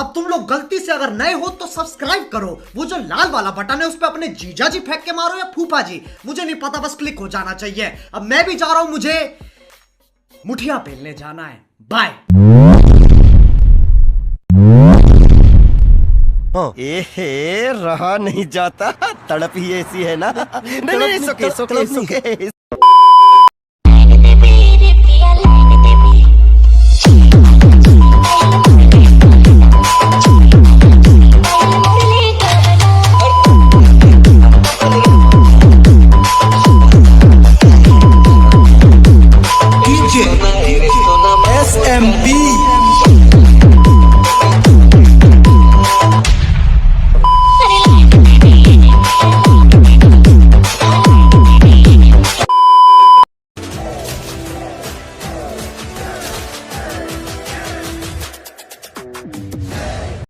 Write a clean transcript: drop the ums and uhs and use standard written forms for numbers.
अब तुम लोग गलती से अगर नए हो तो सब्सक्राइब करो, वो जो लाल वाला बटन है उस पर अपने जीजा जी फेंक के मारो या फूफा जी, मुझे नहीं पता, बस क्लिक हो जाना चाहिए। अब मैं भी जा रहा हूं, मुझे मुठिया पेलने जाना है। बाय। रहा नहीं जाता, तड़प ही ऐसी है ना। नहीं, सुके